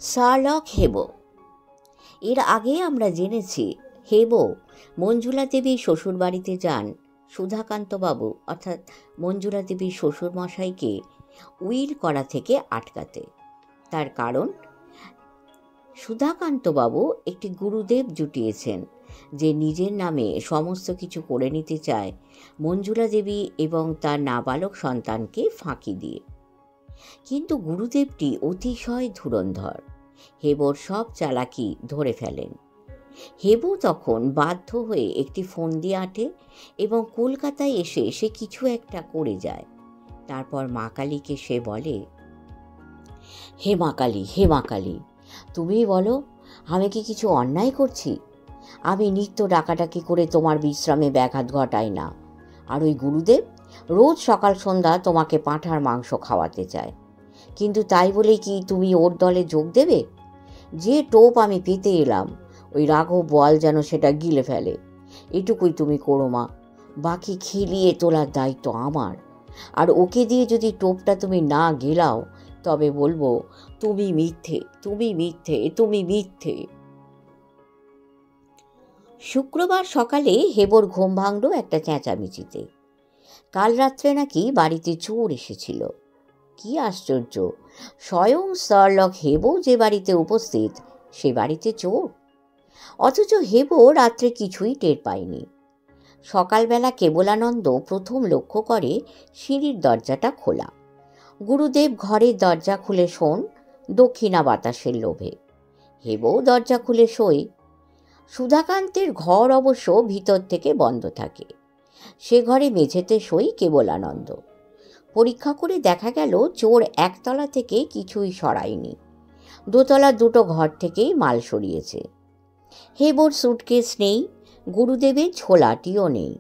Sherlock Hebo. এর আগে আমরা জেনেছি হেবো মঞ্জুলা দেবীর শ্বশুরবাড়িতে যান সুধাকান্তবাবু অর্থাৎ মঞ্জুলা দেবীর শ্বশুরমশাইকে উইল করা থেকে আটকাতে। তার কারণ সুধাকান্তবাবু একটি গুরুদেব জুটিয়েছেন যে নিজের নামে সমস্ত কিছু করে নিতে চায় মঞ্জুলা দেবী এবং তার নাবালক সন্তানকে ফাঁকি দিয়ে। কিন্তু গুরুদেবটি অতিশয় ধুরন্ধর, হেবোর সব চালাকি ধরে ফেলেন। হেবো তখন বাধ্য হয়ে একটি ফন্দি আঁটে এবং কলকাতায় এসে সে কিছু একটা করে যায়। তারপর মা কালীকে সে বলে, হে মা কালী, হে মা কালী, তুমি বলো আমি কি কিছু অন্যায় করছি? আমি নিত্য ডাকাডাকি করে তোমার বিশ্রামে ব্যাঘাত ঘটাই না, আর ওই গুরুদেব রোজ সকাল সন্ধ্যা তোমাকে পাঁঠার মাংস খাওয়াতে চায়, কিন্তু তাই বলে কি তুমি ওর দলে যোগ দেবে? যে টোপ আমি পেতে এলাম ওই রাঘব বোয়াল যেন সেটা গিলে ফেলে, এটুকুই তুমি করো মা। বাকি খেলিয়ে তোলার দায়িত্ব আমার, আর ওকে দিয়ে যদি টোপটা তুমি না গেলাও তবে বলবো তুমি মিথ্যে, তুমি মিথ্যে, তুমি মিথ্যে। শুক্রবার সকালে হেবোর ঘুম ভাঙল একটা চেঁচামেচিতে। কাল রাত্রে নাকি বাড়িতে চোর এসেছিল। কি আশ্চর্য, স্বয়ং শার্লক হেবো যে বাড়িতে উপস্থিত সে বাড়িতে চোর। অথচ হেবো রাত্রে কিছুই টের পায়নি। সকালবেলা কেবলানন্দ প্রথম লক্ষ্য করে সিঁড়ির দরজাটা খোলা। গুরুদেব ঘরের দরজা খুলে শোন দক্ষিণা বাতাসের লোভে। হেবো দরজা খুলে শোয়। সুধাকান্তের ঘর অবশ্য ভিতর থেকে বন্ধ থাকে। সে ঘরে মেঝেতে শোয় কেবলানন্দ। পরীক্ষা করে দেখা গেল চোর একতলা থেকে কিছুই সরায়নি, দোতলা দুটো ঘর থেকেই মাল সরিয়েছে। হেবোর সুটকেস নেই, গুরুদেবের ঝোলাটিও নেই।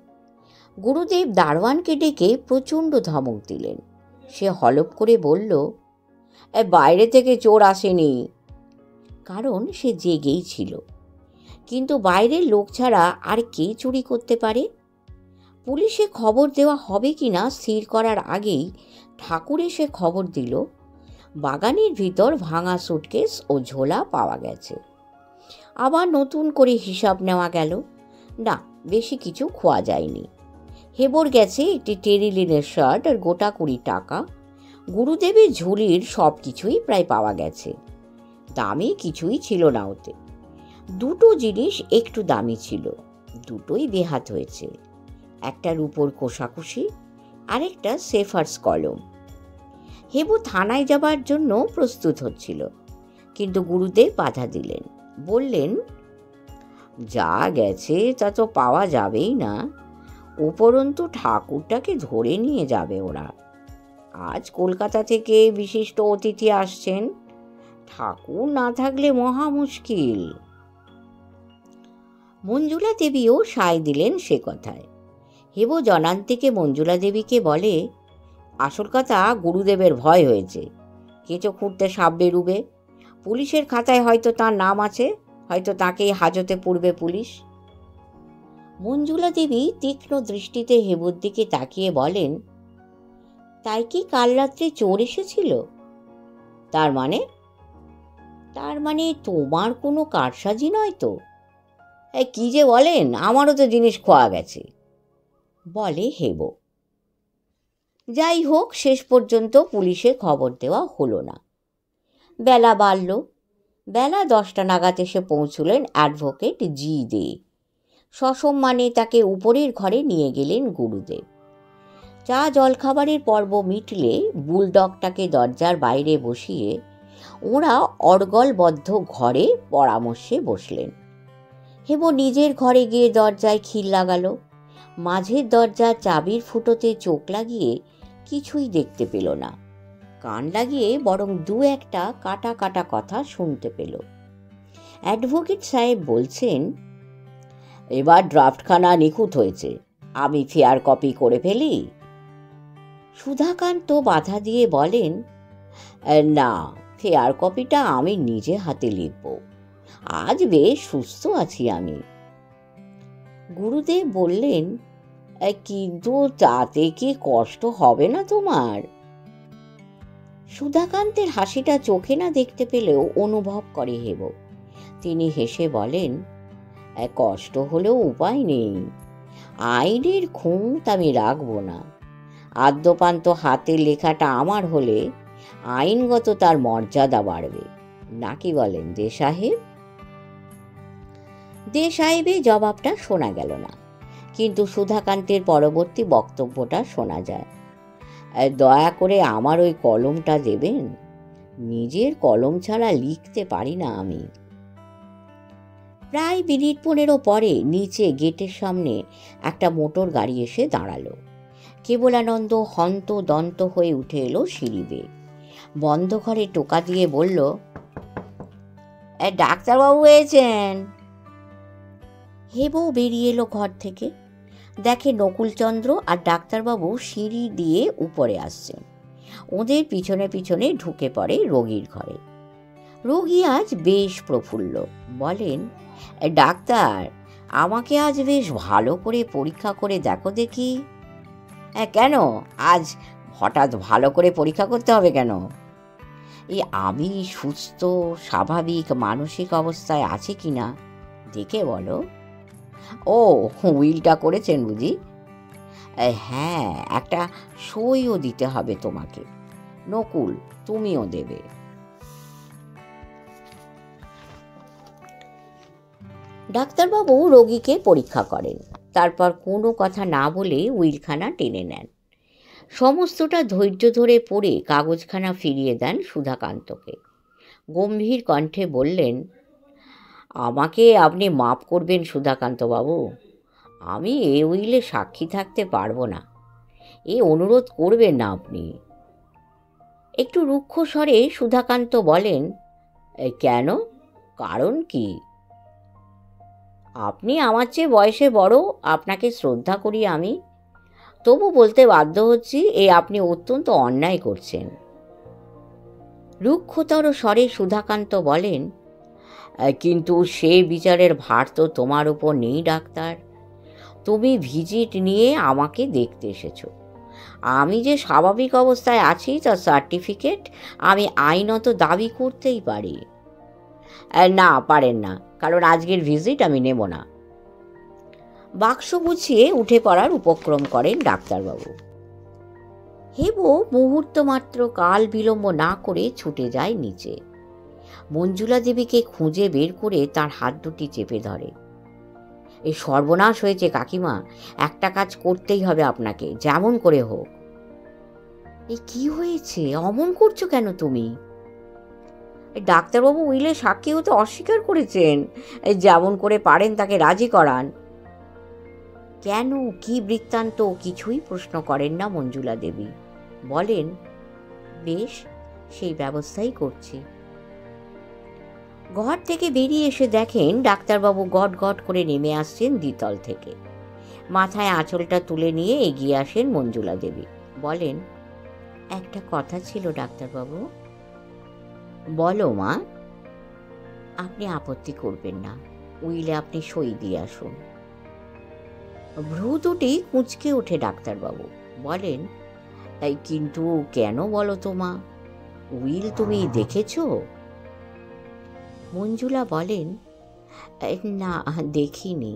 গুরুদেব দারোয়ানকে ডেকে প্রচণ্ড ধমক দিলেন। সে হলপ করে বলল, বাইরে থেকে চোর আসেনি। কারণ সে জেগেই ছিল। কিন্তু বাইরের লোক ছাড়া আর কে চুরি করতে পারে? পুলিশে খবর দেওয়া হবে কিনা স্থির করার আগেই ঠাকুর এসে খবর দিল বাগানের ভিতর ভাঙা সুটকেস ও ঝোলা পাওয়া গেছে। আবার নতুন করে হিসাব নেওয়া গেল। না, বেশি কিছু খোয়া যায়নি। হেবোর গেছে একটি টেরিলিনের শার্ট আর গোটা 20 টাকা। গুরুদেবের ঝুলির সব কিছুই প্রায় পাওয়া গেছে। দামি কিছুই ছিল না ওতে। দুটো জিনিস একটু দামি ছিল, দুটোই বেহাত হয়েছে। একটা রূপোর কোষাকুষি, আরেকটা সেফার্স কলম। হেবো থানায় যাবার জন্য প্রস্তুত হচ্ছিল, কিন্তু গুরুদেব বাধা দিলেন। বললেন, যা গেছে তা তো পাওয়া যাবেই না, উপরন্তু ঠাকুরটাকে ধরে নিয়ে যাবে ওরা। আজ কলকাতা থেকে বিশিষ্ট অতিথি আসছেন, ঠাকুর না থাকলে মহা মুশকিল। মঞ্জুলা দেবীও সায় দিলেন সে কথায়। হেবো জনান্তিকে মঞ্জুলা দেবীকে বলে, আসল কথা গুরুদেবের ভয় হয়েছে, কেঁচো খুঁড়তে সাপ বেরুবে। পুলিশের খাতায় হয়তো তার নাম আছে, হয়তো তাকেই হাজতে পুরবে পুলিশ। মঞ্জুলা দেবী তীক্ষ্ণ দৃষ্টিতে হেবুর দিকে তাকিয়ে বলেন, তাই কি কাল রাত্রে চোর এসেছিল? তার মানে? তার মানে তোমার কোনো কারসাজি নয় তো? কি যে বলেন, আমারও তো জিনিস খোয়া গেছে, বলে হেবো। যাই হোক, শেষ পর্যন্ত পুলিশে খবর দেওয়া হলো না। বেলা বাড়ল। বেলা 10টা নাগাদ এসে পৌঁছলেন অ্যাডভোকেট জি দে। সসম্মানে তাকে উপরের ঘরে নিয়ে গেলেন গুরুদেব। চা জলখাবারের পর্ব মিটলে বুলডগটাকে দরজার বাইরে বসিয়ে ওরা অর্গলবদ্ধ ঘরে পরামর্শে বসলেন। হেবো নিজের ঘরে গিয়ে দরজায় খিল লাগালো। মাঝের দরজার চাবির ফুটোতে চোখ লাগিয়ে কিছুই দেখতে পেল না, কান লাগিয়ে বরং দু একটা কাটা কাটা কথা শুনতে পেল। অ্যাডভোকেট সাহেব বলছেন, এবার ড্রাফটখানা নিখুঁত হয়েছে, আমি ফেয়ার কপি করে ফেলি। সুধাকান্ত বাধা দিয়ে বলেন, না, ফেয়ার কপিটা আমি নিজে হাতে লিখব, আজ বেশ সুস্থ আছি আমি। গুরুদেব বললেন, কিন্তু তাতে কি কষ্ট হবে না তোমার? সুধাকান্তের হাসিটা চোখে না দেখতে পেলেও অনুভব করে হেবো। তিনি হেসে বলেন, কষ্ট হলেও উপায় নেই। আইনের খুঁত আমি রাখবো না। আদ্যপান্ত হাতের লেখাটা আমার হলে আইনগত তার মর্যাদা বাড়বে, নাকি বলেন দে সাহেব? দে সাহেবের জবাবটা শোনা গেল না, কিন্তু সুধাকান্তের পরবর্তী বক্তব্যটা শোনা যায়। দয়া করে আমার ওই কলমটা দেবেন, নিজের কলম ছাড়া লিখতে পারি না আমি। প্রায় 15 মিনিট পরে নিচে গেটের সামনে একটা মোটর গাড়ি এসে দাঁড়ালো। কেবলানন্দ হন্ত দন্ত হয়ে উঠে এলো সিঁড়ি বেয়ে। বন্ধ ঘরে টোকা দিয়ে বলল, ডাক্তারবাবু এসেছেন। হেবো বেরিয়ে এলো ঘর থেকে। দেখে নকুলচন্দ্র আর ডাক্তারবাবু সিঁড়ি দিয়ে উপরে আসছেন। ওদের পিছনে পিছনে ঢুকে পড়ে রোগীর ঘরে। রোগী আজ বেশ প্রফুল্ল। বলেন, ডাক্তার, আমাকে আজ বেশ ভালো করে পরীক্ষা করে দেখো দেখি। কেন আজ হঠাৎ ভালো করে পরীক্ষা করতে হবে কেন? আমি সুস্থ স্বাভাবিক মানসিক অবস্থায় আছি কিনা দেখে বলো। ও, উইলটা করেছেন বুঝি? হ্যাঁ, একটা সইও দিতে হবে তোমাকে। নকুল, তুমিও দেবে। ডাক্তারবাবু রোগীকে পরীক্ষা করেন, তারপর কোনো কথা না বলে উইলখানা টেনে নেন। সমস্তটা ধৈর্য ধরে পড়ে কাগজখানা ফিরিয়ে দেন সুধাকান্তকে। গম্ভীর কণ্ঠে বললেন, আমাকে আপনি মাপ করবেন সুধাকান্তবাবু, আমি এ উইলে সাক্ষী থাকতে পারবো না। এ অনুরোধ করবেন না আপনি। একটু রুক্ষ স্বরে সুধাকান্ত বলেন, কেন, কারণ কি? আপনি আমার চেয়ে বয়সে বড়, আপনাকে শ্রদ্ধা করি আমি, তবু বলতে বাধ্য হচ্ছি আপনি অত্যন্ত অন্যায় করছেন। রুক্ষতর স্বরে সুধাকান্ত বলেন, কিন্তু সে বিচারের ভার তো তোমার উপর নেই ডাক্তার। তুমি ভিজিট নিয়ে আমাকে দেখতে এসেছো। আমি যে স্বাভাবিক অবস্থায় আছি তার সার্টিফিকেট আমি আইনত দাবি করতেই পারি। না, পারেন না, কারণ আজকের ভিজিট আমি নেব না। বাক্স গুছিয়ে উঠে পড়ার উপক্রম করেন ডাক্তারবাবু। হেবো মুহূর্ত মাত্র কাল বিলম্ব না করে ছুটে যায় নিচে। মঞ্জুলা দেবীকে খুঁজে বের করে তার হাত দুটি চেপে ধরে। এই সর্বনাশ হয়েছে কাকিমা, একটা কাজ করতেই হবে আপনাকে, যেমন করে হোক। কি হয়েছে, অমন করছো কেন তুমি? ডাক্তারবাবু উইলে সাক্ষী হতে অস্বীকার করেছেন। যেমন করে পারেন তাকে রাজি করান। কেন, কি বৃত্তান্ত, কিছুই প্রশ্ন করেন না মঞ্জুলা দেবী। বলেন, বেশ, সেই ব্যবস্থাই করছি। ঘর থেকে বেরিয়ে এসে দেখেন ডাক্তারবাবু গট গট করে নেমে আসছেন দ্বিতল থেকে। মাথায় আঁচলটা তুলে নিয়ে এগিয়ে আসেন মঞ্জুলা দেবী। বলেন, একটা কথা ছিল ডাক্তারবাবু। বলো মা। আপনি আপত্তি করবেন না, উইলে আপনি সই দিয়ে আসুন। ভ্রু দুটি কুঁচকে ওঠে ডাক্তারবাবু। বলেন, কিন্তু কেন বলো তো মা, উইল তুমি দেখেছ? মঞ্জুলা বলেন, না দেখিনি,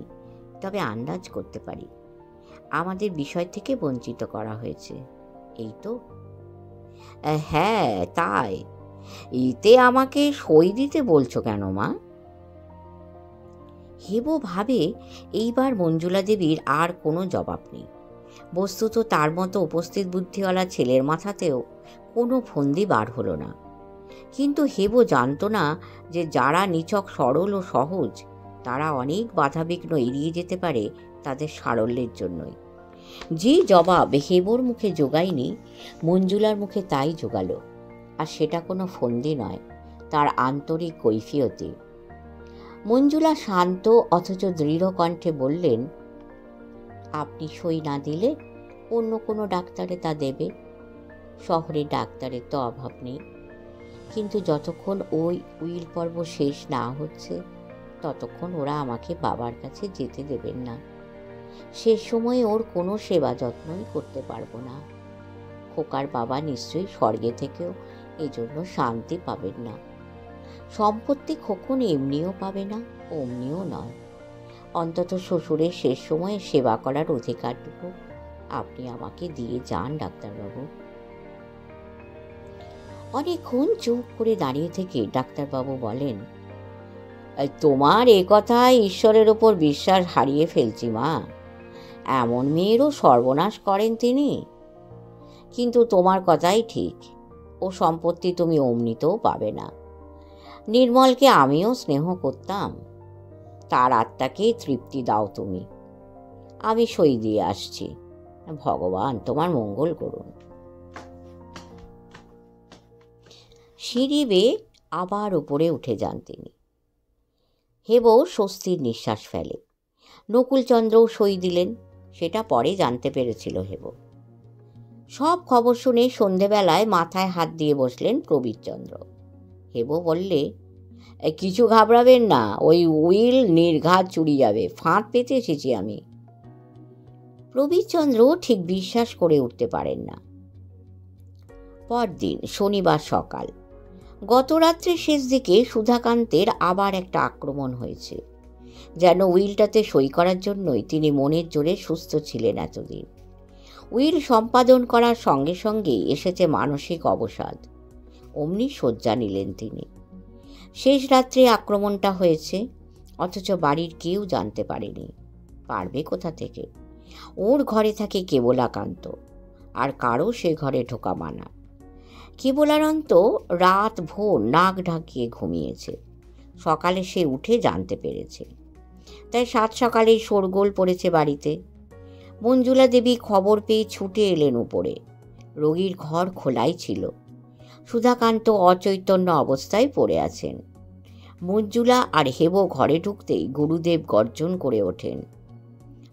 তবে আন্দাজ করতে পারি আমাদের বিষয় থেকে বঞ্চিত করা হয়েছে, এই তো। হ্যাঁ তাই, এতে আমাকে সই দিতে বলছো কেন মা? হেবো ভাবে এইবার মঞ্জুলা দেবীর আর কোনো জবাব নেই। বস্তুত তার মতো উপস্থিত বুদ্ধিওয়ালা ছেলের মাথাতেও কোনো ফন্দি বার হলো না। কিন্তু হেবো জানত না যে যারা নিছক সরল ও সহজ, তারা অনেক বাধাবিঘ্ন এড়িয়ে যেতে পারে তাদের সারল্যের জন্যই। যে জবাব হেবোর মুখে জোগায়নি, মঞ্জুলার মুখে তাই জোগালো। আর সেটা কোনো ফন্দি নয়, তার আন্তরিক কৈফিয়তে। মঞ্জুলা শান্ত অথচ দৃঢ় কণ্ঠে বললেন, আপনি সই না দিলে অন্য কোনো ডাক্তারে তা দেবে। শহরে ডাক্তারের তো অভাব নেই, কিন্তু যতক্ষণ ওই উইল পর্ব শেষ না হচ্ছে ততক্ষণ ওরা আমাকে বাবার কাছে যেতে দেবেন না। শেষ সময়ে ওর কোনো সেবা যত্নই করতে পারবো না। খোকার বাবা নিশ্চয়ই স্বর্গে থেকেও এজন্য শান্তি পাবেন না। সম্পত্তি খোকন এমনিও পাবে না, অমনিও নয়। অন্তত শ্বশুরের শেষ সময়ে সেবা করার অধিকারটুকু আপনি আমাকে দিয়ে যান ডাক্তারবাবু। অনেকক্ষণ চুপ করে দাঁড়িয়ে থেকে ডাক্তারবাবু বলেন, তোমার এ কথায় ঈশ্বরের ওপর বিশ্বাস হারিয়ে ফেলছি মা। এমন মেয়েরও সর্বনাশ করেন তিনি। কিন্তু তোমার কথাই ঠিক, ও সম্পত্তি তুমি অমনিতেও পাবে না। নির্মলকে আমিও স্নেহ করতাম, তার আত্মাকে তৃপ্তি দাও তুমি। আমি সই দিয়ে আসছি, ভগবান তোমার মঙ্গল করুন। সিঁড়ি বেয়ে আবার উপরে উঠে যান তিনি। হেবো স্বস্তির নিঃশ্বাস ফেলে। নকুলচন্দ্রও সই দিলেন, সেটা পরে জানতে পেরেছিল হেবো। সব খবর শুনে সন্ধেবেলায় মাথায় হাত দিয়ে বসলেন প্রবীরচন্দ্র। হেবো বললে, কিছু ঘাবড়াবেন না, ওই উইল নির্ঘাত চুরি যাবে, ফাঁদ পেতে এসেছি আমি। প্রবীরচন্দ্র ঠিক বিশ্বাস করে উঠতে পারেন না। পরদিন শনিবার সকাল। গত রাত্রে শেষ দিকে সুধাকান্তের আবার একটা আক্রমণ হয়েছে। যেন উইলটাতে সই করার জন্যই তিনি মনের জোরে সুস্থ ছিলেন এতদিন। উইল সম্পাদন করার সঙ্গে সঙ্গেই এসেছে মানসিক অবসাদ। অমনি শয্যা নিলেন তিনি। শেষ রাত্রে আক্রমণটা হয়েছে, অথচ বাড়ির কেউ জানতে পারেনি। পারবে কোথা থেকে? ওর ঘরে থাকে কেবলাকান্ত, আর কারো সে ঘরে ঢোকা মানা। কেবলানন্ত রাত ভোর নাক ঢাকিয়ে ঘুমিয়েছে। সকালে সে উঠে জানতে পেরেছে। তাই সাত সকালেই শোরগোল পড়েছে বাড়িতে। মঞ্জুলা দেবী খবর পেয়ে ছুটে এলেন উপরে। রোগীর ঘর খোলাই ছিল। সুধাকান্ত অচৈতন্য অবস্থায় পড়ে আছেন। মঞ্জুলা আর হেবো ঘরে ঢুকতেই গুরুদেব গর্জন করে ওঠেন,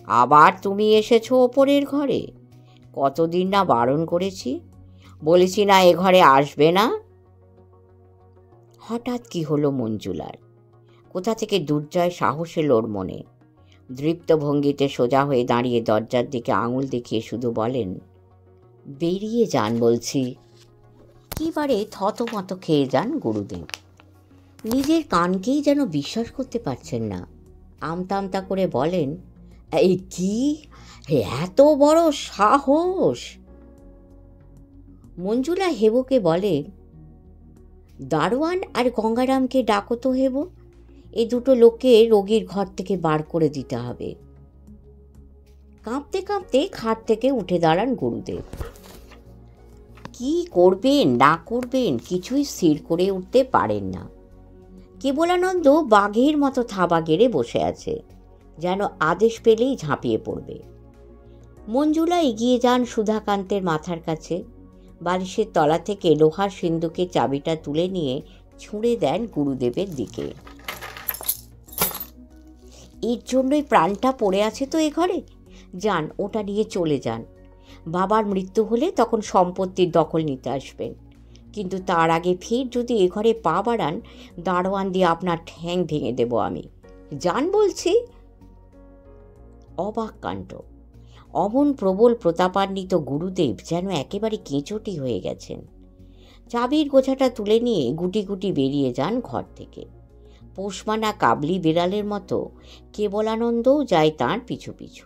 আবার তুমি এসেছো ওপরের ঘরে? কতদিন না বারণ করেছি, বলেছি না এ ঘরে আসবে না। হঠাৎ কি হলো মঞ্জুলার? কোথা থেকে দুর্জয় সাহস এলো ওর মনে। দৃপ্ত ভঙ্গিতে সোজা হয়ে দাঁড়িয়ে দরজার দিকে আঙুল দেখিয়ে শুধু বলেন, বেরিয়ে যান বলছি। কিবারে থতমত খেয়ে যান গুরুদেব। নিজের কানকেই যেন বিশ্বাস করতে পারছেন না। আমতা আমতা করে বলেন, এই কি, এত বড় সাহস? মঞ্জুলা হেবোকে বলে, দারোয়ান আর গঙ্গারামকে ডাকো তো হেবো, এ দুটো লোককে রোগীর ঘর থেকে বার করে দিতে হবে। কাঁপতে কাঁপতে খাট থেকে উঠে দাঁড়ান গুরুদেব। কি করবেন না করবেন কিছুই স্থির করে উঠতে পারেন না। কেবলানন্দ বাঘের মতো থাবা গেড়ে বসে আছে, যেন আদেশ পেলেই ঝাঁপিয়ে পড়বে। মঞ্জুলা এগিয়ে যান সুধাকান্তের মাথার কাছে। বালিশের তলা থেকে লোহার সিন্দুকের চাবিটা তুলে নিয়ে ছুঁড়ে দেন গুরুদেবের দিকে। এর জন্যই প্রাণটা পড়ে আছে তো এ ঘরে। যান, ওটা নিয়ে চলে যান। বাবার মৃত্যু হলে তখন সম্পত্তির দখল নিতে আসবেন, কিন্তু তার আগে ফের যদি এ ঘরে পা বাড়ান, দারোয়ান দিয়ে আপনার ঠ্যাং ভেঙে দেব আমি। যান বলছি। অবাক কাণ্ড। অমন প্রবল প্রতাপান্বিত গুরুদেব যেন একেবারে কেঁচোটি হয়ে গেছেন। চাবির গোছাটা তুলে নিয়ে গুটি গুটি বেরিয়ে যান ঘর থেকে। পোষমানা কাবলি বিড়ালের মতো কেবলানন্দও যায় তাঁর পিছু পিছু।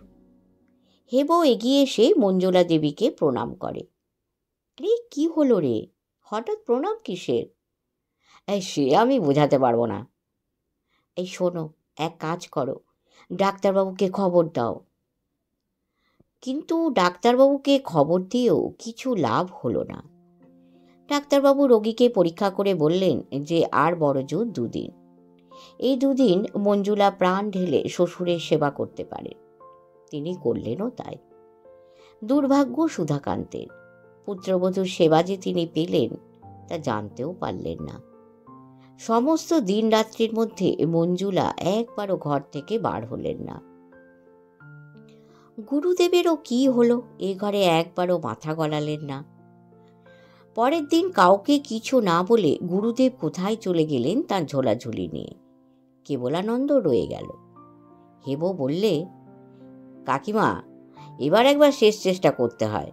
হেবো এগিয়ে এসে মঞ্জুলা দেবীকে প্রণাম করে। রে, কি হলো রে, হঠাৎ প্রণাম কিসের? সে আমি বোঝাতে পারবো না। এই শোনো, এক কাজ করো, ডাক্তারবাবুকে খবর দাও। কিন্তু ডাক্তারবাবুকে খবর দিয়েও কিছু লাভ হলো না। ডাক্তারবাবু রোগীকে পরীক্ষা করে বললেন যে আর বড় জোর 2 দিন। এই 2 দিন মঞ্জুলা প্রাণ ঢেলে শ্বশুরের সেবা করতে পারেন। তিনি করলেনও তাই। দুর্ভাগ্য সুধাকান্তের, পুত্রবধূর সেবা যে তিনি পেলেন তা জানতেও পারলেন না। সমস্ত দিন রাত্রির মধ্যে মঞ্জুলা একবারও ঘর থেকে বার হলেন না। গুরুদেবেরও কি হলো, এ ঘরে একবারও মাথা গলালেন না। পরের দিন কাউকে কিছু না বলে গুরুদেব কোথায় চলে গেলেন তার ঝোলাঝুলি নিয়ে। কেবলানন্দ রয়ে গেল। হেবো বললে, কাকিমা, এবার একবার শেষ চেষ্টা করতে হয়।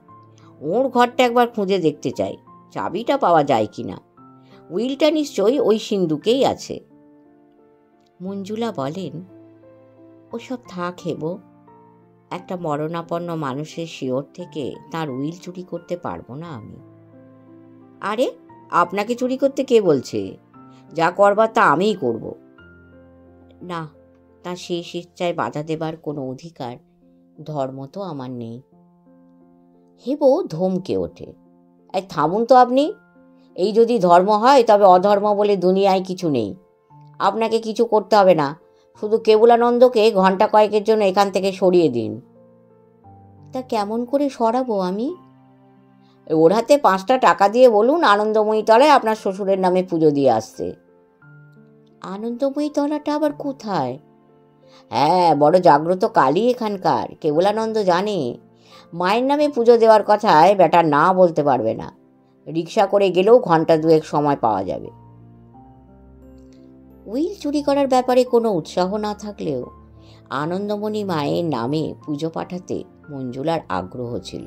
ওর ঘরটা একবার খুঁজে দেখতে চাই, চাবিটা পাওয়া যায় কিনা। উইলটা নিশ্চয়ই ওই সিন্ধুকেই আছে। মঞ্জুলা বলেন, ওসব থাক হেবো, একটা মরণাপন্ন মানুষের শিয়র থেকে তার উইল চুরি করতে পারবো না আমি। আরে, আপনাকে চুরি করতে কে বলছে? যা করবার তা আমিই করব। না, তার শেষ ইচ্ছায় বাধা দেবার কোনো অধিকার ধর্ম তো আমার নেই। হেবো ধমকে ওঠে, এই থামুন তো আপনি। এই যদি ধর্ম হয় তবে অধর্ম বলে দুনিয়ায় কিছু নেই। আপনাকে কিছু করতে হবে না, শুধু কেবলানন্দকে ঘন্টা কয়েকের জন্য এখান থেকে সরিয়ে দিন। তা কেমন করে সরাবো আমি? ওর হাতে 5টা টাকা দিয়ে বলুন আনন্দময়ী তলায় আপনার শ্বশুরের নামে পুজো দিয়ে আসতে। আনন্দময়ী তলাটা আবার কোথায়? হ্যাঁ, বড় জাগ্রত কালী এখানকার। কেবলানন্দ জানে মায়ের নামে পুজো দেওয়ার কথায় বেটা না বলতে পারবে না। রিক্সা করে গেলেও ঘন্টা 2 সময় পাওয়া যাবে। উইল চুরি করার ব্যাপারে কোনো উৎসাহ না থাকলেও আনন্দমণি মায়ের নামে পুজো পাঠাতে মঞ্জুলার আগ্রহ ছিল।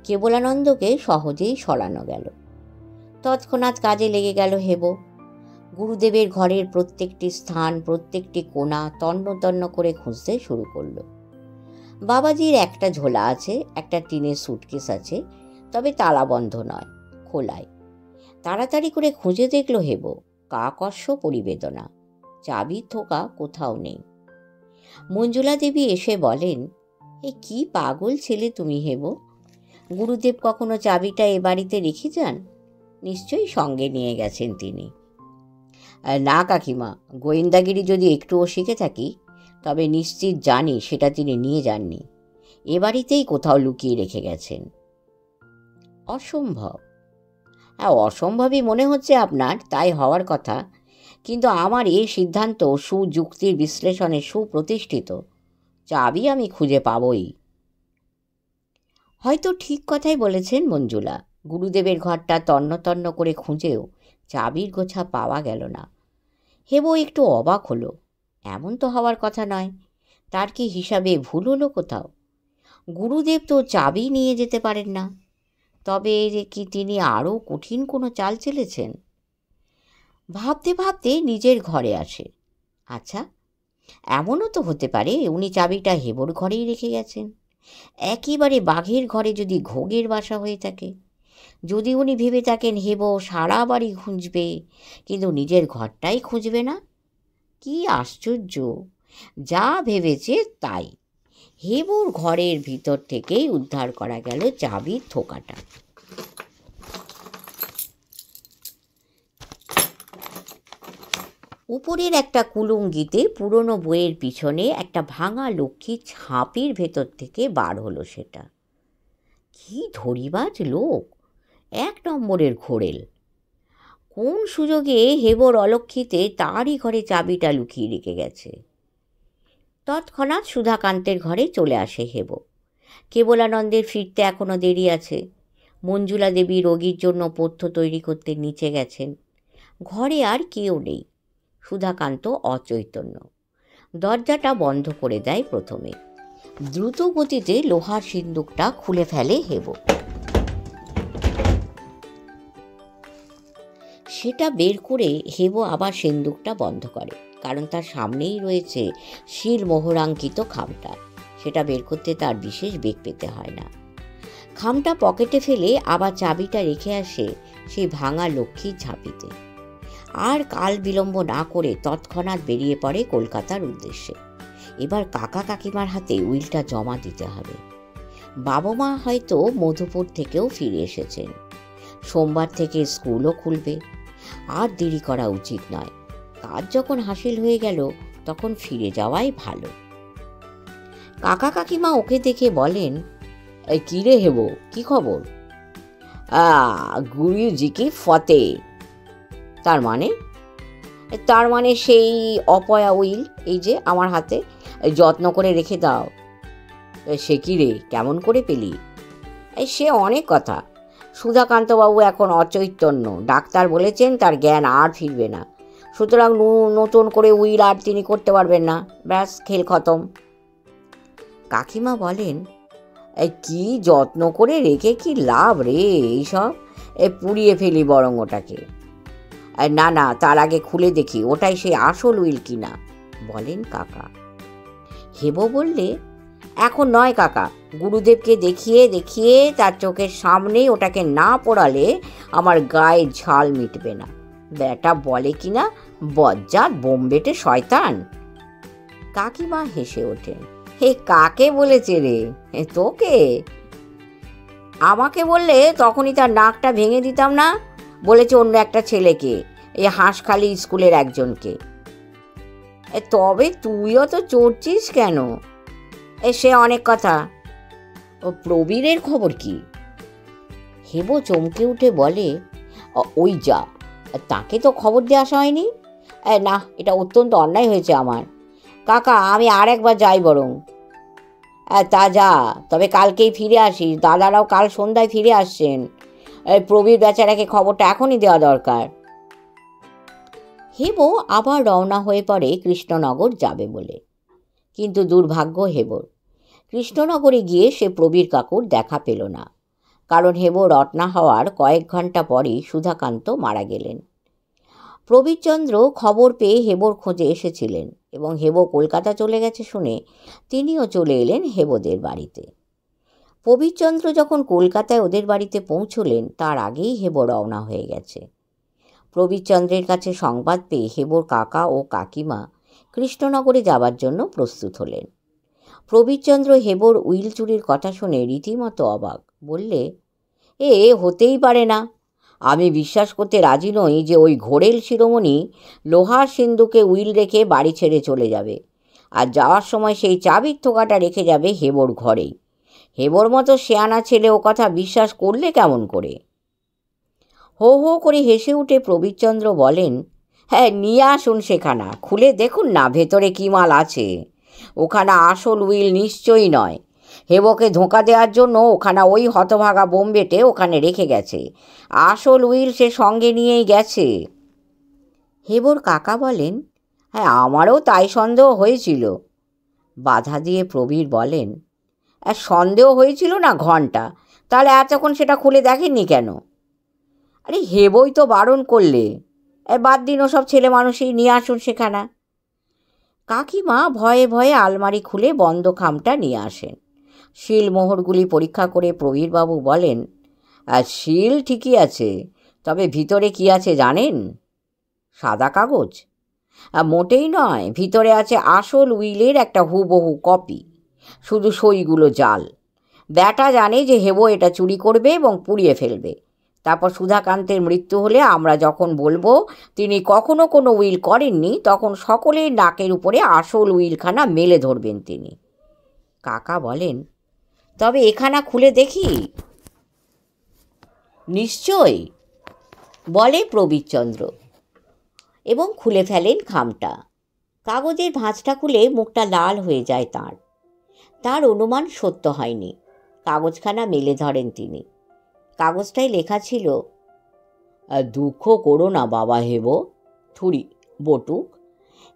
কেবলানন্দকে সহজেই সরানো গেল। তৎক্ষণাৎ কাজে লেগে গেল হেবো। গুরুদেবের ঘরের প্রত্যেকটি স্থান, প্রত্যেকটি কোণা তন্ন তন্ন করে খুঁজতে শুরু করলো। বাবাজির একটা ঝোলা আছে, একটা টিনের সুটকেস আছে, তবে তালাবন্ধ নয়, খোলায়। তাড়াতাড়ি করে খুঁজে দেখল হেবো, কাকস্য পরিবেদনা, চাবির থোকা কোথাও নেই। মঞ্জুলা দেবী এসে বলেন, এ কি পাগল ছেলে তুমি হেবো, গুরুদেব কখনো চাবিটা এ বাড়িতে রেখে যান? নিশ্চয়ই সঙ্গে নিয়ে গেছেন তিনি। না কাকিমা, গোয়েন্দাগিরি যদি একটুও শিখে থাকি তবে নিশ্চিত জানি সেটা তিনি নিয়ে যাননি, এ বাড়িতেই কোথাও লুকিয়ে রেখে গেছেন। অসম্ভব। হ্যাঁ, অসম্ভবই মনে হচ্ছে আপনার, তাই হওয়ার কথা, কিন্তু আমার এই সিদ্ধান্ত সুযুক্তির বিশ্লেষণে সুপ্রতিষ্ঠিত। চাবি আমি খুঁজে পাবই। হয়তো ঠিক কথাই বলেছেন মঞ্জুলা। গুরুদেবের ঘরটা তন্ন তন্ন করে খুঁজেও চাবির গোছা পাওয়া গেল না। হেবো একটু অবাক হলো। এমন তো হওয়ার কথা নয়। তার কি হিসাবে ভুল হলো কোথাও? গুরুদেব তো চাবি নিয়ে যেতে পারেন না। তবে কি তিনি আরও কঠিন কোনো চাল চেলেছেন? ভাবতে ভাবতে নিজের ঘরে আসে। আচ্ছা, এমনও তো হতে পারে উনি চাবিটা হেবোর ঘরেই রেখে গেছেন। একেবারে বাঘের ঘরে যদি ঘোগের বাসা হয়ে থাকে। যদি উনি ভেবে থাকেন হেবো সারা বাড়ি খুঁজবে, কিন্তু নিজের ঘরটাই খুঁজবে না। কি আশ্চর্য! যা ভেবেছে তাই। হেবোর ঘরের ভিতর থেকেই উদ্ধার করা গেল চাবির থোকাটা। উপরের একটা কুলুঙ্গিতে পুরনো বইয়ের পিছনে একটা ভাঙা লক্ষ্মী ছাপির ভেতর থেকে বার হলো সেটা। কি ধরিবাজ লোক, 1 নম্বরের ঘোরেল। কোন সুযোগে হেবোর অলক্ষিতে তারই ঘরে চাবিটা লুকিয়ে রেখে গেছে। তৎক্ষণাৎ সুধাকান্তের ঘরে চলে আসে হেবো। কেবলানন্দের ফিরতে এখনো দেরি আছে। মঞ্জুলা দেবী রোগীর জন্য পথ্য তৈরি করতে নিচে গেছেন। ঘরে আর কেউ নেই। সুধাকান্ত অচৈতন্য। দরজাটা বন্ধ করে দেয় প্রথমে। দ্রুত গতিতে লোহার সিন্দুকটা খুলে ফেলে হেবো। সেটা বের করে হেবো আবার সিন্দুকটা বন্ধ করে, কারণ তার সামনেই রয়েছে শিল মোহরাঙ্কিত খামটা। সেটা বের করতে তার বিশেষ বেগ পেতে হয় না। খামটা পকেটে ফেলে আবার চাবিটা রেখে আসে সেই ভাঙা লক্ষ্মীর ঝাঁপিতে। আর কাল বিলম্ব না করে তৎক্ষণাৎ বেরিয়ে পড়ে কলকাতার উদ্দেশ্যে। এবার কাকা কাকিমার হাতে উইলটা জমা দিতে হবে। বাবা মা হয়তো মধুপুর থেকেও ফিরে এসেছেন। সোমবার থেকে স্কুলও খুলবে। আর দেরি করা উচিত নয়। কাজ যখন হাসিল হয়ে গেল তখন ফিরে যাওয়াই ভালো। কাকা কাকিমা ওকে দেখে বলেন, এই কী রে হেবো, কী খবর? গুরুজি কি ফতে। তার মানে? তার মানে সেই অপয়া উইল এই যে আমার হাতে, যত্ন করে রেখে দাও। সে কি রে, কেমন করে পেলি? সে অনেক কথা। সুধাকান্তবাবু এখন অচৈতন্য। ডাক্তার বলেছেন তার জ্ঞান আর ফিরবে না। সুতরাং নতুন করে উইল আর তিনি করতে পারবেন না। ব্যাস, খেল খতম। কাকিমা বলেন, কি যত্ন করে রেখে কি লাভ রে এইসব? পুড়িয়ে ফেলি বরং ওটাকে। না না, তার আগে খুলে দেখি ওটাই সেই আসল উইল কিনা, বলেন কাকা। হেবো বললে, এখন নয় কাকা, গুরুদেবকে দেখিয়ে দেখিয়ে তার চোখের সামনেই ওটাকে না পোড়ালে আমার গায়ে ঝাল মিটবে না। বেটা বলে কিনা, বজ্জাত বোমবেটে শয়তান। কাকিমা হেসে ওঠেন। হে, কাকে বলেছে রে? তোকে? আমাকে বললে তখনই তার নাকটা ভেঙে দিতাম না। বলেছে অন্য একটা ছেলেকে, এই হাঁসখালি স্কুলের একজনকে। তবে তুইও তো চড়ছিস কেন? সে অনেক কথা। ও প্রবীরের খবর কি? হেবো চমকে উঠে বলে, ওই যা, তাকে তো খবর দিয়ে আসা হয়নি। না, এটা অত্যন্ত অন্যায় হয়েছে আমার। কাকা, আমি আর একবার যাই বরং। তা যা, তবে কালকেই ফিরে আসিস। দাদারাও কাল সন্ধ্যায় ফিরে আসছেন। প্রবীর বেচারাকে খবরটা এখনই দেওয়া দরকার। হেবো আবার রওনা হয়ে পড়ে কৃষ্ণনগর যাবে বলে। কিন্তু দুর্ভাগ্য হেবোর, কৃষ্ণনগরে গিয়ে সে প্রবীর কাকুর দেখা পেল না। কারণ হেবো রটনা হওয়ার কয়েক ঘন্টা পরেই সুধাকান্ত মারা গেলেন। প্রবীরচন্দ্র খবর পেয়ে হেবোর খোঁজে এসেছিলেন এবং হেবো কলকাতা চলে গেছে শুনে তিনিও চলে এলেন হেবোদের বাড়িতে। প্রবীরচন্দ্র যখন কলকাতায় ওদের বাড়িতে পৌঁছলেন তার আগেই হেবো রওনা হয়ে গেছে। প্রবীরচন্দ্রের কাছে সংবাদ পেয়ে হেবোর কাকা ও কাকিমা কৃষ্ণনগরে যাবার জন্য প্রস্তুত হলেন। প্রবীরচন্দ্র হেবোর উইল চুরির কথা শুনে রীতিমতো অবাক। বললে, এ হতেই পারে না। আমি বিশ্বাস করতে রাজি নই যে ওই ঘোরেল শিরোমণি লোহার সিন্ধুকে উইল রেখে বাড়ি ছেড়ে চলে যাবে, আর যাওয়ার সময় সেই চাবির থোকাটা রেখে যাবে হেবোর ঘরেই। হেবোর মতো শেয়ানা ছেলে ও কথা বিশ্বাস করলে কেমন করে? হো হো করে হেসে উঠে প্রবীরচন্দ্র বলেন, হ্যাঁ, নিয়ে আসুন সেখানা, খুলে দেখুন না ভেতরে কী মাল আছে। ওখানা আসল উইল নিশ্চয়ই নয়। হেবোকে ধোঁকা দেওয়ার জন্য ওখানা ওই হতভাগা বোমবেটে ওখানে রেখে গেছে। আসল উইল সে সঙ্গে নিয়েই গেছে। হেবোর কাকা বলেন, হ্যাঁ, আমারও তাই সন্দেহ হয়েছিল। বাধা দিয়ে প্রবীর বলেন, সন্দেহ হয়েছিল না ঘন্টা, তাহলে এতক্ষণ সেটা খুলে দেখেননি কেন? আরে হেবোই তো বারণ করলে। বাদ দিন ওসব ছেলে মানুষই, নিয়ে আসুন সেখানা। কাকিমা ভয়ে ভয়ে আলমারি খুলে বন্ধ খামটা নিয়ে আসেন। শিলমোহরগুলি পরীক্ষা করে প্রবীরবাবু বলেন, শিল ঠিকই আছে, তবে ভিতরে কি আছে জানেন? সাদা কাগজ? মোটেই নয়, ভিতরে আছে আসল উইলের একটা হুবহু কপি, শুধু সইগুলো জাল। ব্যাটা জানে যে হেবো এটা চুরি করবে এবং পুড়িয়ে ফেলবে। তারপর সুধাকান্তের মৃত্যু হলে আমরা যখন বলবো তিনি কখনো কোনো উইল করেননি, তখন সকলের নাকের উপরে আসল উইলখানা মেলে ধরবেন তিনি। কাকা বলেন, তবে এখানা খুলে দেখি? নিশ্চয়, বলে প্রবীরচন্দ্র এবং খুলে ফেলেন খামটা। কাগজের ভাঁজটা খুলে মুখটা লাল হয়ে যায় তাঁর। তার অনুমান সত্য হয়নি। কাগজখানা মেলে ধরেন তিনি। কাগজটায় লেখা ছিল, দুঃখ করো না বাবা হেবো, থুড়ি বটুক,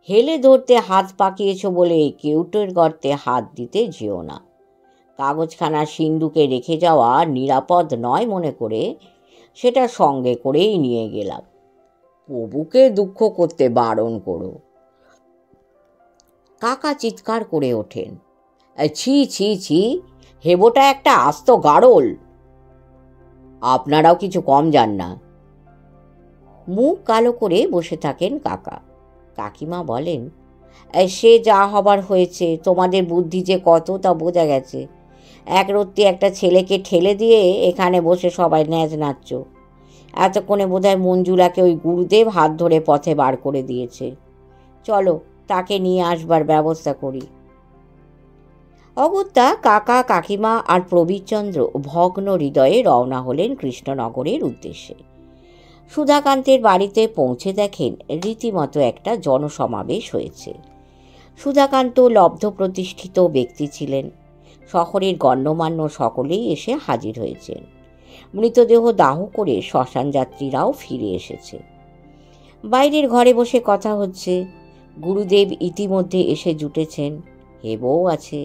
হেলে ধরতে হাত পাকিয়েছ বলে কেউটের গর্তে হাত দিতে যেও না। কাগজখানা সিন্ধুকে রেখে যাওয়া নিরাপদ নয় মনে করে সেটা সঙ্গে করেই নিয়ে গেলাম। প্রভুকে দুঃখ করতে বারণ করো। কাকা চিৎকার করে ওঠেন, ছি ছি ছি, হেবোটা একটা আস্ত গাড়ল। আপনারাও কিছু কম যান না। মুখ কালো করে বসে থাকেন কাকা। কাকিমা বলেন, সে যা হবার হয়েছে, তোমাদের বুদ্ধি যে কত তা বোঝা গেছে। একরত্তি একটা ছেলেকে ঠেলে দিয়ে এখানে বসে সবাই ন্যাজ নাচছ। এতক্ষণে বোধহয় মঞ্জুলাকে ওই গুরুদেব হাত ধরে পথে বার করে দিয়েছে। চলো তাকে নিয়ে আসবার ব্যবস্থা করি। অগত্যা কাকা কাকিমা আর প্রবীরচন্দ্র ভগ্ন হৃদয়ে রওনা হলেন কৃষ্ণনগরের উদ্দেশ্যে। সুধাকান্তের বাড়িতে পৌঁছে দেখেন রীতিমতো একটা জনসমাবেশ হয়েছে। সুধাকান্ত লব্ধ প্রতিষ্ঠিত ব্যক্তি ছিলেন। শহরের গণ্যমান্য সকলেই এসে হাজির হয়েছেন। মৃতদেহ দাহ করে শ্মশান যাত্রীরাও ফিরে এসেছে। বাইরের ঘরে বসে কথা হচ্ছে। গুরুদেব ইতিমধ্যে এসে জুটেছেন, হেবও আছে।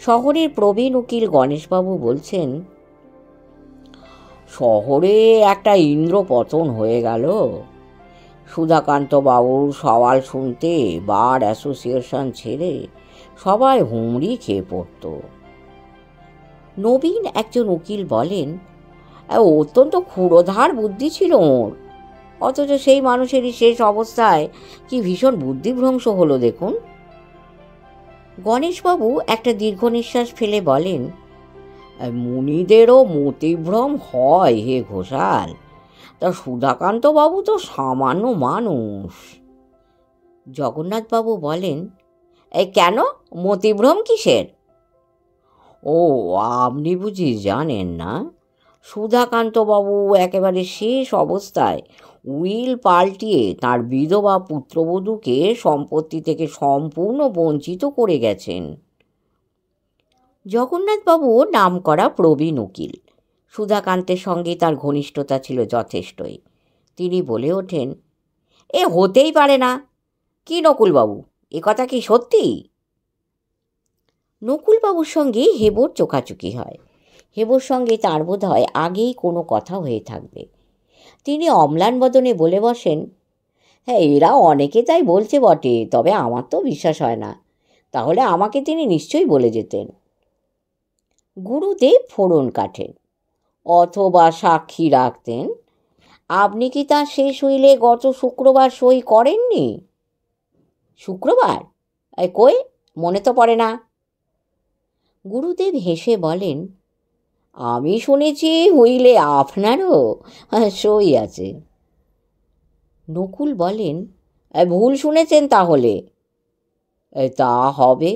শহরের প্রবীণ উকিল গণেশবাবু বলছেন, শহরে একটা ইন্দ্রপতন হয়ে গেল। সুধাকান্ত বাবুর সওয়াল শুনতে বার অ্যাসোসিয়েশন ছেড়ে সবাই হুমড়ি খেয়ে পড়ত। নবীন একজন উকিল বলেন, অত্যন্ত ক্ষুরোধার বুদ্ধি ছিল ওর, অথচ সেই মানুষেরই শেষ অবস্থায় কি ভীষণ বুদ্ধিভ্রংশ হলো দেখুন। গণেশবাবু একটা দীর্ঘ নিঃশ্বাস ফেলে বলেন, মুনিদেরও মতিভ্রম হয় হে ঘোষাল, তা সুধাকান্ত বাবু তো সামান্য মানুষ। জগন্নাথবাবু বলেন, কেন, মতিভ্রম কিসের? ও, আপনি বুঝি জানেন না? সুধাকান্তবাবু একেবারে শেষ অবস্থায় উইল পাল্টিয়ে তার বিধবা পুত্রবধূকে সম্পত্তি থেকে সম্পূর্ণ বঞ্চিত করে গেছেন। জগন্নাথবাবু নামকরা প্রবীণ উকিল, সুধাকান্তের সঙ্গে তার ঘনিষ্ঠতা ছিল যথেষ্টই। তিনি বলে ওঠেন, এ হতেই পারে না। কি নকুলবাবু, এ কথা কি সত্যি? নকুলবাবুর সঙ্গে হেবর চোখাচুকি হয়। হেবর সঙ্গে তার বোধ হয় আগেই কোনো কথা হয়ে থাকবে। তিনি অম্লান বদনে বলে বসেন, হ্যাঁ, এরা অনেকে তাই বলছে বটে, তবে আমার তো বিশ্বাস হয় না। তাহলে আমাকে তিনি নিশ্চয়ই বলে যেতেন। গুরুদেব ফোড়ন কাটেন, অথবা সাক্ষী রাখতেন। আপনি কি তার শেষ উইলে গত শুক্রবার সই করেননি? শুক্রবার? কই, মনে তো পড়ে না। গুরুদেব হেসে বলেন, আমি শুনেছি হুইলে আপনারও সই আছে। নকুল বলেন, ভুল শুনেছেন তাহলে। তা হবে,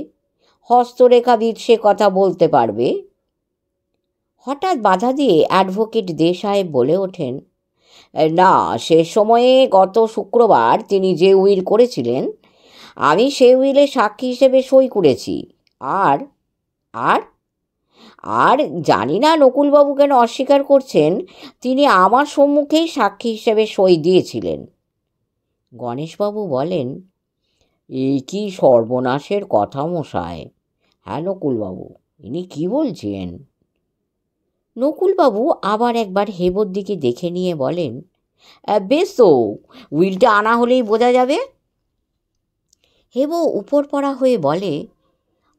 হস্তরেখাবিদ সে কথা বলতে পারবে। হঠাৎ বাধা দিয়ে অ্যাডভোকেট দে সাহেব বলে ওঠেন, না, সে সময়ে গত শুক্রবার তিনি যে উইল করেছিলেন, আমি সেই উইলে সাক্ষী হিসেবে সই করেছি। আর আর আর জানি না নকুলবাবু কেন অস্বীকার করছেন, তিনি আমার সম্মুখেই সাক্ষী হিসেবে সই দিয়েছিলেন। গণেশবাবু বলেন, এই কি সর্বনাশের কথা মশাই! হ্যাঁ নকুলবাবু, ইনি কি বলছেন? নকুলবাবু আবার একবার হেবর দিকে দেখে নিয়ে বলেন, বেশ তো, উইলটা আনা হলেই বোঝা যাবে। হেবো উপর পড়া হয়ে বলে,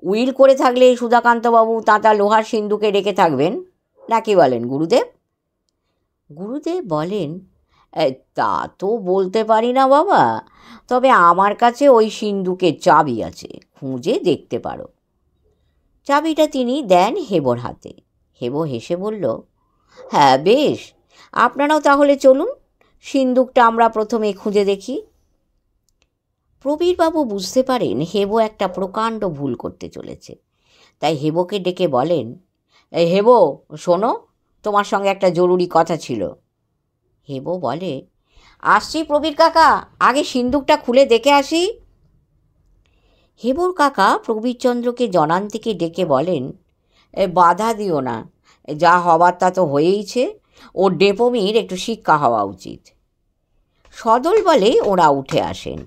উইল করে থাকলে সুধাকান্তবাবু তাঁতা লোহার সিন্ধুকে রেখে থাকবেন, নাকি বলেন গুরুদেব? গুরুদেব বলেন, তা তো বলতে পারি না বাবা, তবে আমার কাছে ওই সিন্ধুকের চাবি আছে, খুঁজে দেখতে পারো। চাবিটা তিনি দেন হেবর হাতে। হেবো হেসে বলল, হ্যাঁ বেশ, আপনারাও তাহলে চলুন, সিন্ধুকটা আমরা প্রথমে খুঁজে দেখি। প্রবীরবাবু বুঝতে পারেন হেবো একটা প্রকাণ্ড ভুল করতে চলেছে, তাই হেবোকে ডেকে বলেন, হেবো শোনো, তোমার সঙ্গে একটা জরুরি কথা ছিল। হেবো বলে, আসছি প্রবীর কাকা, আগে সিন্ধুকটা খুলে দেখে আসি। হেবোর কাকা প্রবীরচন্দ্রকে জনান থেকে ডেকে বলেন, বাধা দিও না, যা হবার তা তো হয়েইছে, ওর ডেপোমির একটু শিক্ষা হওয়া উচিত। সদল বলে ওরা উঠে আসেন।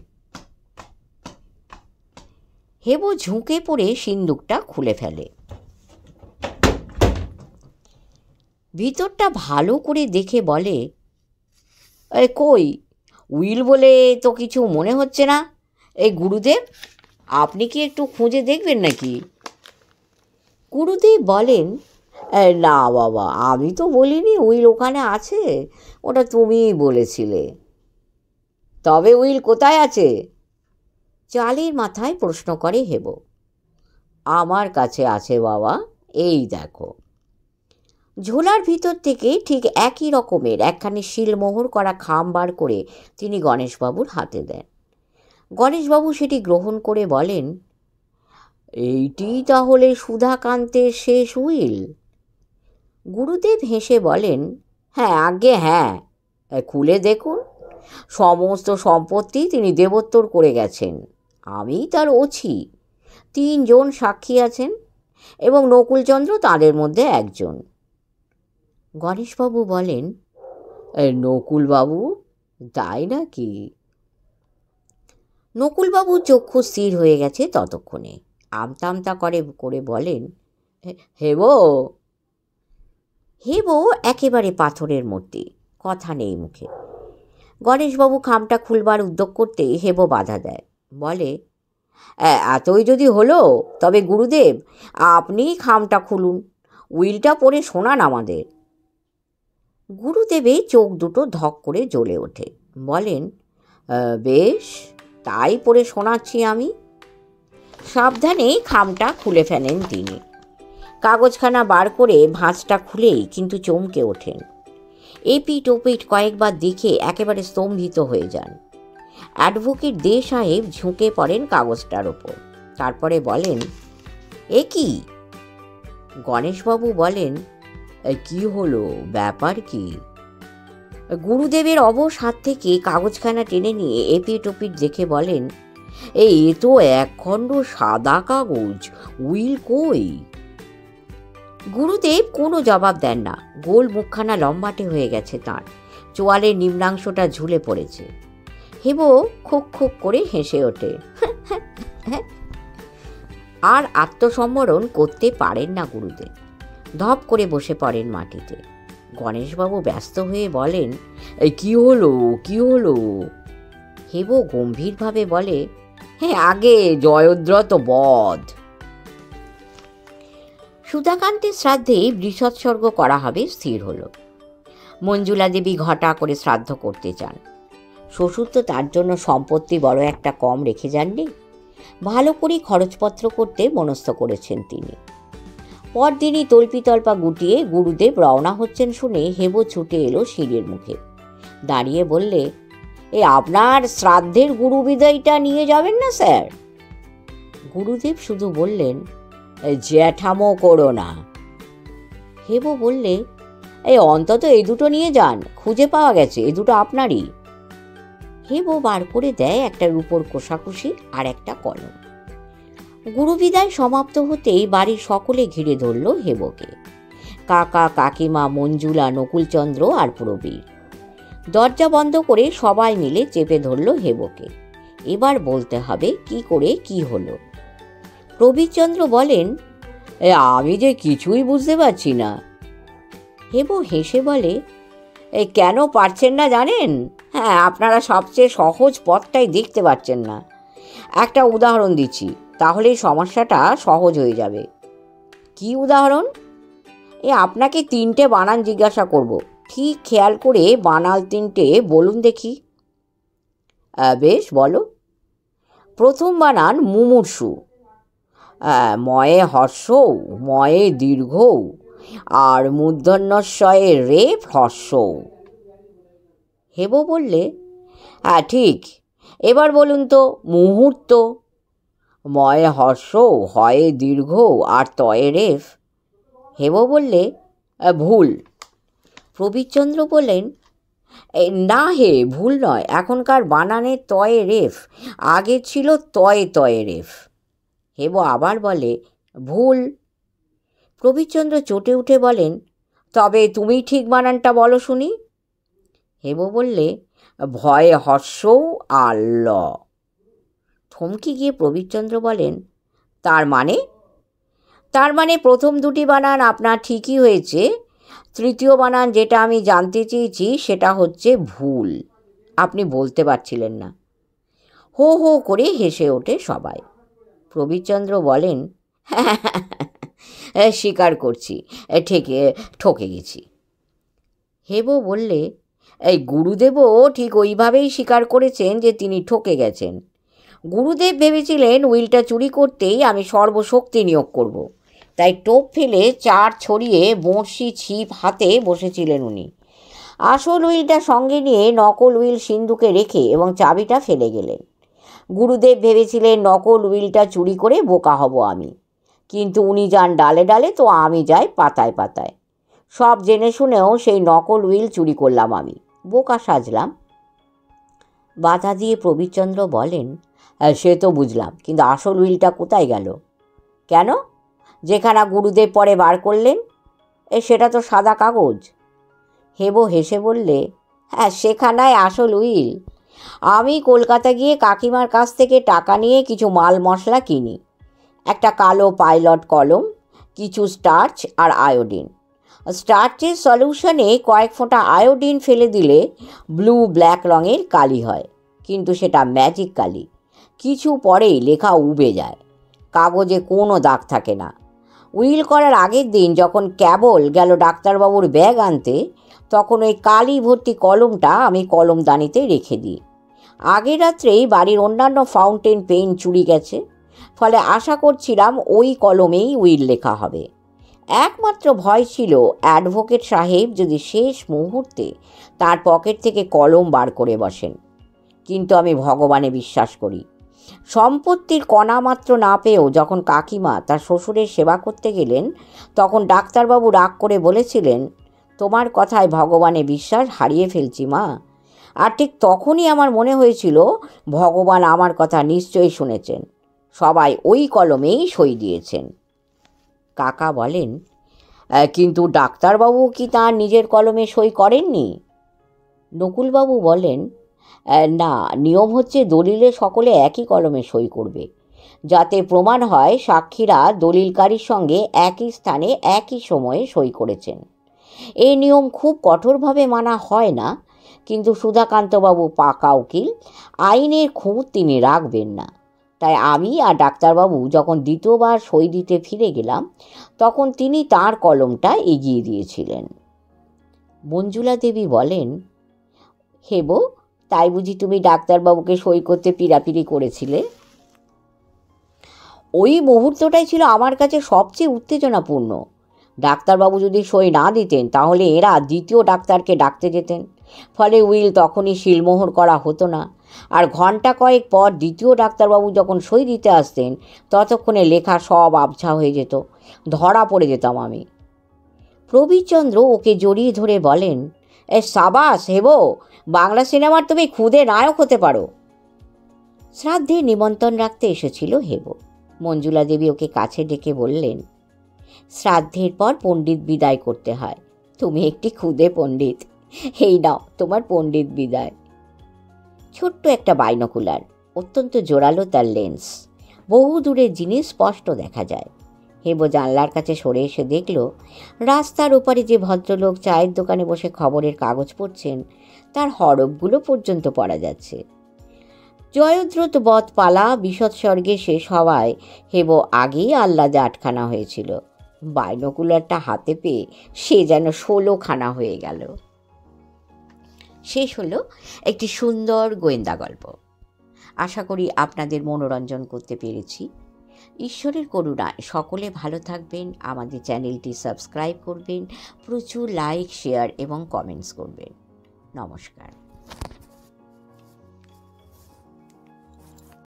হেবো ঝুঁকে পড়ে সিন্দুকটা খুলে ফেলে। ভিতরটা ভালো করে দেখে বলে, কই, উইল বলে তো কিছু মনে হচ্ছে না। এই গুরুদেব, আপনি কি একটু খুঁজে দেখবেন নাকি? গুরুদেব বলেন, না বাবা, আমি তো বলিনি উইল ওখানে আছে, ওটা তুমিই বলেছিলে। তবে উইল কোথায় আছে? চালের মাথায় প্রশ্ন করে হেবো। আমার কাছে আছে বাবা, এই দেখো। ঝোলার ভিতর থেকে ঠিক একই রকমের একখানি শিলমোহর করা খাম বার করে তিনি গণেশবাবুর হাতে দেন। গণেশবাবু সেটি গ্রহণ করে বলেন, এইটি তাহলে সুধাকান্তের শেষ উইল? গুরুদেব হেসে বলেন, হ্যাঁ আজ্ঞে হ্যাঁ, খুলে দেখুন, সমস্ত সম্পত্তি তিনি দেবোত্তর করে গেছেন। আমি তার ওছি, 3 জন সাক্ষী আছেন এবং নকুলচন্দ্র তাদের মধ্যে একজন। গণেশবাবু বলেন, নকুলবাবু, তাই নাকি? নকুলবাবু চক্ষু স্থির হয়ে গেছে ততক্ষণে, আমতা আমতা করে বলেন, হেবো। হেবো একেবারে পাথরের মূর্তি, কথা নেই মুখে। গণেশবাবু খামটা খুলবার উদ্যোগ করতে হেবো বাধা দেয়, বলে, এতই যদি হলো তবে গুরুদেব আপনিই খামটা খুলুন, উইলটা পড়ে শোনান আমাদের। গুরুদেবে চোখ দুটো ধক করে জ্বলে ওঠে, বলেন, বেশ, তাই পড়ে শোনাচ্ছি আমি। সাবধানে খামটা খুলে ফেলেন তিনি। কাগজখানা বার করে ভাঁজটা খুলেই কিন্তু চমকে ওঠেন। এপিঠ ওপিঠ কয়েকবার দেখে একেবারে স্তম্ভিত হয়ে যান। অ্যাডভোকেট দে সাহেব ঝুঁকে পড়েন কাগজটার ওপর, তারপরে বলেন, এ কি? গণেশবাবু বলেন, কি হলো, ব্যাপার কি? গুরুদেবের অবশ হাত থেকে কাগজখানা টেনে নিয়ে এপিঠ ওপিঠ দেখে বলেন, এ তো একখণ্ড সাদা কাগজ, উইল কই? গুরুদেব কোনো জবাব দেন না। গোল মুখখানা লম্বাটে হয়ে গেছে তাঁর, চোয়ালের নিম্নাংশটা ঝুলে পড়েছে। হেবো খোক খোক করে হেসে ওঠে। আর আত্মসম্বরণ করতে পারেন না গুরুদেব, ধপ করে বসে পড়েন মাটিতে। গণেশবাবু ব্যস্ত হয়ে বলেন, কি হলো, কি হলো? হেবো গম্ভীরভাবে বলে, আগে জয়দ্রথ বধ। সুধাকান্তের শ্রাদ্ধে বৃষৎসর্গ করা হবে স্থির হল। মঞ্জুলা দেবী ঘটা করে শ্রাদ্ধ করতে চান। শ্বশুর তো তার জন্য সম্পত্তি বড় একটা কম রেখে যাননি, ভালো করে খরচপত্র করতে মনস্থ করেছেন তিনি। পরদিনই তল্পিতল্পা গুটিয়ে গুরুদেব রওনা হচ্ছেন শুনে হেবো ছুটে এলো সিঁড়ির মুখে, দাঁড়িয়ে বললে, আপনার শ্রাদ্ধের গুরু বিদায়টা নিয়ে যাবেন না স্যার? গুরুদেব শুধু বললেন, জ্যাঠামো করো না। হেবো বললে, অন্তত এই দুটো নিয়ে যান, খুঁজে পাওয়া গেছে, এ দুটো আপনারই। হেবো বার করে দেয় একটা রূপোর কোষাকুষি আর একটা কলম। গুরুবিদায় সমাপ্ত হতেই বাড়ির সকলে ঘিরে ধরল হেবোকে, কাকা কাকিমা, মঞ্জুলা, নকুলচন্দ্র আর প্রবীর। দরজা বন্ধ করে সবাই মিলে চেপে ধরল হেবোকে। এবার বলতে হবে কি করে কি হলো। প্রবীরচন্দ্র বলেন, আমি যে কিছুই বুঝতে পারছি না। হেবো হেসে বলে, কেন পারছেন না জানেন? আপনারা সবচেয়ে সহজ পথটাই দেখতে পাচ্ছেন না। একটা উদাহরণ দিচ্ছি, তাহলেই সমস্যাটা সহজ হয়ে যাবে। কি উদাহরণ? আপনাকে 3টে বানান জিজ্ঞাসা করব, ঠিক খেয়াল করে বানাল 3টে বলুন দেখি। বেশ, বলো। প্রথম বানান মুমূর্ষু, ময়ে হর্ষৌ, ময়ে দীর্ঘৌ, আর মূর্ধন্যস্বয়ে রেফ হর্ষৌ। হেবো বললে, ঠিক। এবার বলুন তো মুহূর্ত, ময়ে হর্ষৌ, হয়ে দীর্ঘ আর তয়ে রেফ। হেবো বললে, ভুল। প্রবীরচন্দ্র বললেন, না হে, ভুল নয়, এখনকার বানানে তয়ে রেফ, আগে ছিল তয়ে তয়ে রেফ। হেবো আবার বলে, ভুল। প্রবীরচন্দ্র চটে উঠে বলেন, তবে তুমি ঠিক বানানটা বলো শুনি। হেবো বললে, ভয়ে হর্ষৌ আর ল। থমকে গিয়ে প্রবীরচন্দ্র বলেন, তার মানে? তার মানে প্রথম দুটি বানান আপনার ঠিকই হয়েছে, তৃতীয় বানান যেটা আমি জানতে চেয়েছি সেটা হচ্ছে ভুল। আপনি বলতে পারছিলেন না। হো হো করে হেসে ওঠে সবাই। প্রবীরচন্দ্র বলেন, স্বীকার করছি, ঠকে গেছি। হেবো বললে, গুরুদেবও ঠিক ওইভাবেই স্বীকার করেছেন যে তিনি ঠকে গেছেন। গুরুদেব ভেবেছিলেন উইলটা চুরি করতেই আমি সর্বশক্তি নিয়োগ করব, তাই টোপ ফেলে চার ছড়িয়ে বঁড়শি ছিপ হাতে বসেছিলেন উনি। আসল উইলটা সঙ্গে নিয়ে নকল উইল সিন্ধুকে রেখে এবং চাবিটা ফেলে গেলেন। গুরুদেব ভেবেছিলেন নকল উইলটা চুরি করে বোকা হব আমি, কিন্তু উনি যান ডালে ডালে, তো আমি যাই পাতায় পাতায়। সব জেনে শুনেও সেই নকল উইল চুরি করলাম আমি, বোকা সাজলাম। বাধা দিয়ে প্রবীরচন্দ্র বলেন, সে তো বুঝলাম, কিন্তু আসল উইলটা কোথায় গেল? কেন? যেখানা গুরুদেব পরে বার করলেন, সেটা তো সাদা কাগজ। হেবো হেসে বললে, সেখানায় আসল উইল। আমি কলকাতা গিয়ে কাকিমার কাছ থেকে টাকা নিয়ে কিছু মাল মশলা কিনি, একটা কালো পাইলট কলম, কিছু স্টার্চ আর আয়োডিন। স্টার্চের সলিউশনে কয়েক ফোঁটা আয়োডিন ফেলে দিলে ব্লু ব্ল্যাক রঙের কালি হয়, কিন্তু সেটা ম্যাজিক কালি। কিছু পরেই লেখা উবে যায়, কাগজে কোনো দাগ থাকে না। উইল করার আগের দিন যখন কেবল গেল ডাক্তারবাবুর ব্যাগ আনতে, তখন ওই কালি ভর্তি কলমটা আমি কলমদানিতে রেখে দিই। আগের রাত্রেই বাড়ির অন্যান্য ফাউন্টেন পেন চুরি গেছে, ফলে আশা করছিলাম ওই কলমেই উইল লেখা হবে। একমাত্র ভয় ছিল অ্যাডভোকেট সাহেব যদি শেষ মুহূর্তে তার পকেট থেকে কলম বার করে বসেন। কিন্তু আমি ভগবানে বিশ্বাস করি। সম্পত্তির কণা মাত্র না পেয়েও যখন কাকিমা তার শ্বশুরের সেবা করতে গেলেন, তখন ডাক্তারবাবু রাগ করে বলেছিলেন, তোমার কথায় ভগবানে বিশ্বাস হারিয়ে ফেলছি মা। আর ঠিক তখনই আমার মনে হয়েছিল ভগবান আমার কথা নিশ্চয়ই শুনেছেন। সবাই ওই কলমেই সই দিয়েছেন। কাকা বলেন, কিন্তু ডাক্তারবাবু কি তার নিজের কলমে সই করেননি? নকুলবাবু বলেন, না, নিয়ম হচ্ছে দলিলে সকলে একই কলমে সই করবে, যাতে প্রমাণ হয় সাক্ষীরা দলিলকারীর সঙ্গে একই স্থানে একই সময়ে সই করেছেন। এই নিয়ম খুব কঠোরভাবে মানা হয় না, কিন্তু সুধাকান্তবাবু পাকা উকিল, আইনের খুঁত তিনি রাখবেন না। তাই আমি আর ডাক্তারবাবু যখন দ্বিতীয়বার সই দিতে ফিরে গেলাম, তখন তিনি তার কলমটা এগিয়ে দিয়েছিলেন। মঞ্জুলা দেবী বলেন, হেবো, তাই বুঝি তুমি ডাক্তারবাবুকে সই করতে পিড়াপিড়ি করেছিলে? ওই মুহূর্তটাই ছিল আমার কাছে সবচেয়ে উত্তেজনাপূর্ণ। ডাক্তারবাবু যদি সই না দিতেন, তাহলে এরা দ্বিতীয় ডাক্তারকে ডাকতে যেতেন, ফলে উইল তখনই সিলমোহর করা হতো না। আর ঘন্টা কয়েক পর দ্বিতীয় ডাক্তারবাবু যখন সই দিতে আসতেন, ততক্ষণে লেখা সব আবছা হয়ে যেত, ধরা পড়ে যেতাম আমি। প্রবীরচন্দ্র ওকে জড়িয়ে ধরে বলেন, সাবাস হেবো, বাংলা সিনেমার তুমি খুদে নায়ক হতে পারো। শ্রাদ্ধে নিমন্ত্রণ রাখতে এসেছিল হেবো। মঞ্জুলা দেবী ওকে কাছে ডেকে বললেন, শ্রাদ্ধের পর পণ্ডিত বিদায় করতে হয়, তুমি একটি খুদে পণ্ডিত, এই নাও তোমার পণ্ডিত বিদায়। ছোট্ট একটা বাইনোকুলার, অত্যন্ত জোরালো তার লেন্স, বহু দূরের জিনিস স্পষ্ট দেখা যায়। হেবো জানলার কাছে সরে এসে দেখল, রাস্তার ওপারে যে ভদ্রলোক চায়ের দোকানে বসে খবরের কাগজ পড়ছেন, তার হরফগুলো পর্যন্ত পড়া যাচ্ছে। জয়দ্রথ বধ পালা বিশদ স্বর্গে শেষ হওয়ায় হেবো আগেই আহ্লাদে আটখানা হয়েছিল। বাইনোকুলারটা হাতে পেয়ে সে যেন 16খানা হয়ে গেল। শেষ হলো একটি সুন্দর গোয়েন্দা গল্প। আশা করি আপনাদের মনোরঞ্জন করতে পেরেছি। ঈশ্বরের করুণায় সকলে ভালো থাকবেন। আমাদের চ্যানেলটি সাবস্ক্রাইব করবেন, প্রচুর লাইক, শেয়ার এবং কমেন্টস করবেন। নমস্কার।